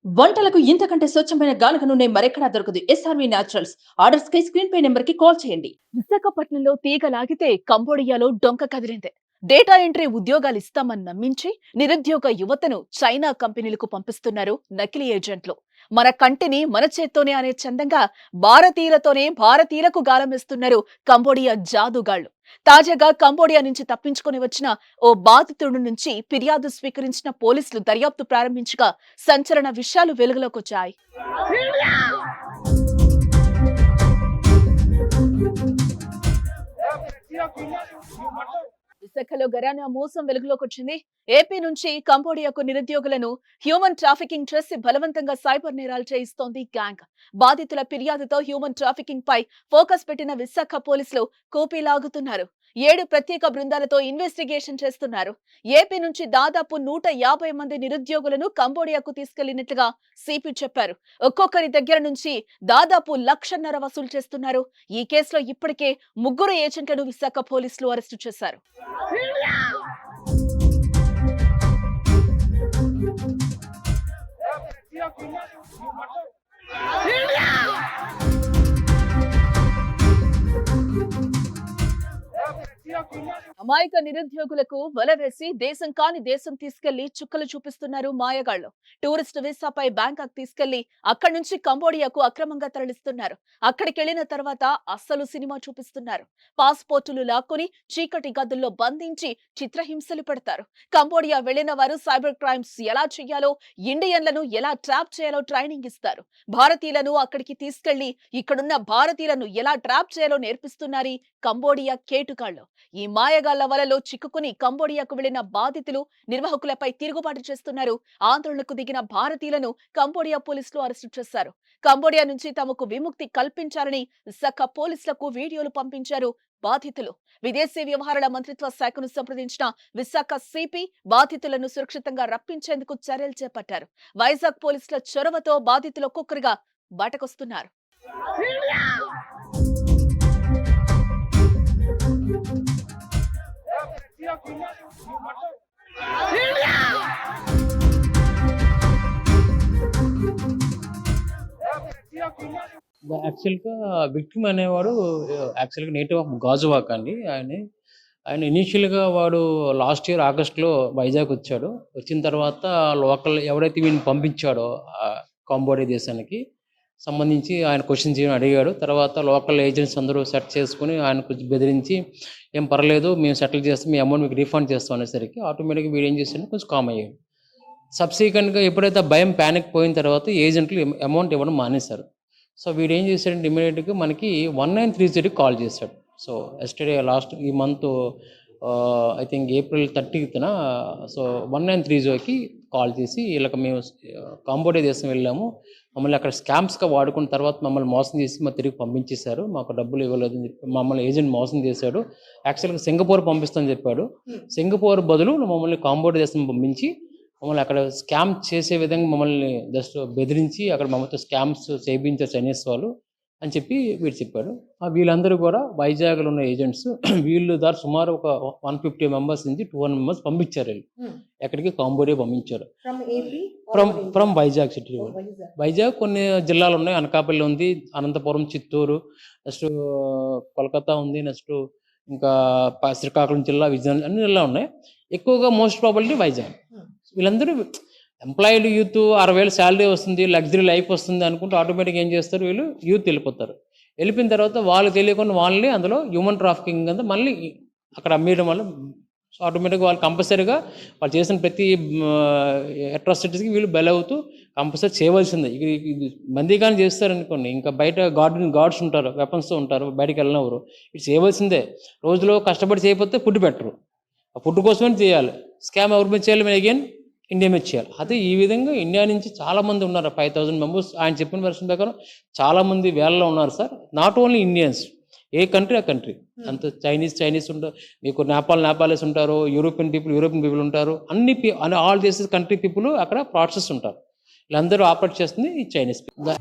వంటలకు ఇంతకంటే స్వచ్ఛమైన గానుగ నూనె మరెక్కడా దొరకదు. SRV naturals. ఆర్డర్స్ కై స్క్రీన్ పై నెంబర్ కి కాల్ చేయండి. విశాఖపట్నంలో తీగ లాగితే కంబోడియాలో డొంక కదిలింది. డేటా ఎంట్రీ ఉద్యోగాలు ఇస్తామని నమ్మించి నిరుద్యోగ యువతను చైనా కంపెనీలకు పంపిస్తున్నారు నకిలీ ఏజెంట్లు. మన కంటిని మన చేత్తోనే అనే చందంగా భారతీయులతోనే భారతీయులకు గాలమిస్తున్నారు కంబోడియా జాదుగాళ్లు. తాజాగా కంబోడియా నుంచి తప్పించుకొని వచ్చిన ఓ బాధితుడి నుంచి ఫిర్యాదు స్వీకరించిన పోలీసులు దర్యాప్తు ప్రారంభించగా సంచలన విషయాలు వెలుగులోకొచ్చాయి. విశాఖలో ఘరానా మోసం వెలుగులోకొచ్చింది. ఏపీ నుంచి కంబోడియాకు నిరుద్యోగులను హ్యూమన్ ట్రాఫికింగ్ చేసి బలవంతంగా సైబర్ నేరాలు చేయిస్తోంది గ్యాంగ్. బాధితుల ఫిర్యాదుతో హ్యూమన్ ట్రాఫికింగ్ పై ఫోకస్ పెట్టిన విశాఖ పోలీసులు కూపీలాగుతున్నారు. 7 ప్రత్యేక బృందాలతో ఇన్వెస్టిగేషన్ చేస్తున్నారు. ఏపీ నుంచి దాదాపు 150 మంది నిరుద్యోగులను కంబోడియాకు తీసుకెళ్లినట్లుగా సిపి చెప్పారు. ఒక్కొక్కరి దగ్గర నుంచి దాదాపు 1,50,000 వసూలు చేస్తున్నారు. ఈ కేసులో ఇప్పటికే 3 ఏజెంట్లను విశాఖ పోలీసులు అరెస్టు చేశారు. అమాయక నిరుద్యోగులకు వల వేసి దేశం కాని దేశం తీసుకెళ్లి చుక్కలు చూపిస్తున్నారు మాయగాళ్లు. టూరిస్ట్ వీసాపై బ్యాంకాక్ తీసుకెళ్లి అక్కడి నుంచి కంబోడియాకు అక్రమంగా తరలిస్తున్నారు. అక్కడికెళ్లిన తర్వాత అస్సలు సినిమా చూపిస్తున్నారు. పాస్పోర్టులు లాక్కొని చీకటి గదుల్లో బంధించి చిత్రహింసలు పెడతారు. కంబోడియా వెళ్లిన వారు సైబర్ క్రైమ్స్ ఎలా చేయాలో, ఇండియన్లను ఎలా ట్రాప్ చేయాలో ట్రైనింగ్ ఇస్తారు. భారతీయులను అక్కడికి తీసుకెళ్లి ఇక్కడున్న భారతీయులను ఎలా ట్రాప్ చేయాలో నేర్పిస్తున్నారీ కంబోడియా కేటుగాళ్లు. ఈ మాయగాళ్ల వలలో చిక్కుకుని కంబోడియాకు వెళ్లిన బాధితులు నిర్వాహకులపై తిరుగుబాటు చేస్తున్నారు. ఆందోళనకు దిగిన భారతీయులను కంబోడియా పోలీసులు అరెస్టు చేశారు. కంబోడియా నుంచి తమకు విముక్తి కల్పించాలని విశాఖ పోలీసులకు వీడియోలు పంపించారు బాధితులు. విదేశీ వ్యవహారాల మంత్రిత్వ శాఖను సంప్రదించిన విశాఖ సిపి బాధితులను సురక్షితంగా రప్పించేందుకు చర్యలు చేపట్టారు. వైజాగ్ పోలీసుల చొరవతో బాధితులు ఒక్కొక్కరిగా బయటకొస్తున్నారు. యాక్చువల్‌గా విక్టిమ్ అనేవాడు యాక్చువల్‌గా నేటివ్ ఆఫ్ గాజువాక అండి. ఆయన ఇనీషియల్‌గా వాడు లాస్ట్ ఇయర్ ఆగస్ట్‌లో వైజాగ్ వచ్చాడు. వచ్చిన తర్వాత లోకల్ ఎవరైతే వీడిని పంపించాడో కంబోడియా దేశానికి సంబంధించి ఆయన క్వెషన్స్ ఏమి అడిగాడు. తర్వాత లోకల్ ఏజెంట్స్ అందరూ సెట్ చేసుకొని ఆయన కొంచెం బెదిరించి ఏం పర్లేదు మేము సెటిల్ చేస్తాం, మీ అమౌంట్ మీకు రీఫండ్ చేస్తాం అనేసరికి ఆటోమేటిక్‌గా వీడు ఏం చేశాడంటే కొంచెం కామ్ అయ్యాడు. సబ్సిక్వెంట్‌గా ఎప్పుడైతే భయం ప్యానిక్ పోయిన తర్వాత ఏజెంట్లు అమౌంట్ ఇవ్వడం మానేశారు. సో వీడు ఏం చేశాడంటే ఇమ్మీడియట్‌గా మనకి 1930కి కాల్ చేశాడు. సో యెస్టర్‌డే లాస్ట్ ఈ మంత్ ఐ థింక్ ఏప్రిల్ 30న సో 1930కి కాల్ చేసి వీళ్ళకి మేము కంబోడియా దేశం వెళ్ళాము, మమ్మల్ని అక్కడ స్కామ్స్‌గా వాడుకున్న తర్వాత మమ్మల్ని మోసం చేసి తిరిగి పంపించేశారు, మాకు డబ్బులు ఇవ్వలేదని చెప్పి మమ్మల్ని ఏజెంట్ మోసం చేశాడు. యాక్చువల్‌గా సింగపూర్ పంపిస్తామని చెప్పాడు. సింగపూర్ బదులు మమ్మల్ని కంబోడియా దేశం పంపించి మమ్మల్ని అక్కడ స్కామ్ చేసే విధంగా మమ్మల్ని జస్ట్ బెదిరించి అక్కడ మమ్మల్తో స్కామ్స్ చేయించారు చైనీస్ వాళ్ళు అని చెప్పి వీడు చెప్పాడు. వీళ్ళందరూ కూడా వైజాగ్లో ఉన్న ఏజెంట్స్ వీళ్ళు దాని సుమారు ఒక 150 మెంబర్స్ నుంచి 200 మెంబర్స్ పంపించారు. వీళ్ళు ఎక్కడికి కంబోడియా పంపించారు. From Vizag city. వైజాగ్ కొన్ని జిల్లాలు ఉన్నాయి, అనకాపల్లి ఉంది, అనంతపురం, చిత్తూరు, నెక్స్ట్ కోల్కతా ఉంది, నెక్స్ట్ ఇంకా శ్రీకాకుళం జిల్లా, విజయనగరం అన్ని జిల్లా ఉన్నాయి. ఎక్కువగా మోస్ట్ ప్రాబిలిటీ వైజాగ్. వీళ్ళందరూ ఎంప్లాయిడ్ యూత్ 60,000 శాలరీ వస్తుంది, లగ్జరీ లైఫ్ వస్తుంది అనుకుంటే ఆటోమేటిక్గా ఏం చేస్తారు, వీళ్ళు యూత్ వెళ్ళిపోతారు. వెళ్ళిపోయిన తర్వాత వాళ్ళు తెలియకుండా వాళ్ళని అందులో హ్యూమన్ ట్రాఫికింగ్ అంతా మళ్ళీ అక్కడ అమ్మేయడం వల్ల ఆటోమేటిక్గా వాళ్ళు కంపల్సరీగా వాళ్ళు చేసిన ప్రతి అట్రాసిటీస్కి వీళ్ళు బలవుతూ కంపల్సరీ చేయవలసిందే. ఇది మంది కానీ చేస్తారనుకోండి, ఇంకా బయట గార్డ్స్ ఉంటారు, వెపన్స్తో ఉంటారు, బయటకు వెళ్ళినవారు ఇది చేయవలసిందే. రోజులో కష్టపడి చేయకపోతే ఫుడ్ పెట్టరు, ఆ ఫుడ్ కోసమే చేయాలి. స్కామ్ ఎవరి మీద చేయాలి, మేము అగైన్ ఇండియా మీద చేయాలి. అదే ఈ విధంగా ఇండియా నుంచి చాలామంది ఉన్నారు, 5,000 మెంబర్స్ ఆయన చెప్పిన వర్షన్ ప్రకారం చాలామంది వేలలో ఉన్నారు sir. Not only Indians, A country ఆ కంట్రీ అంత చైనీస్ ఉంటారు, మీకు నేపాలీస్ ఉంటారు, యూరోపియన్ పీపుల్ ఉంటారు, అన్ని ఆల్ దేశెస్ కంట్రీ పీపుల్ అక్కడ ప్రాసెస్ ఉంటారు. వీళ్ళందరూ ఆపరేట్ చేస్తుంది ఈ చైనీస్ పీపుల్.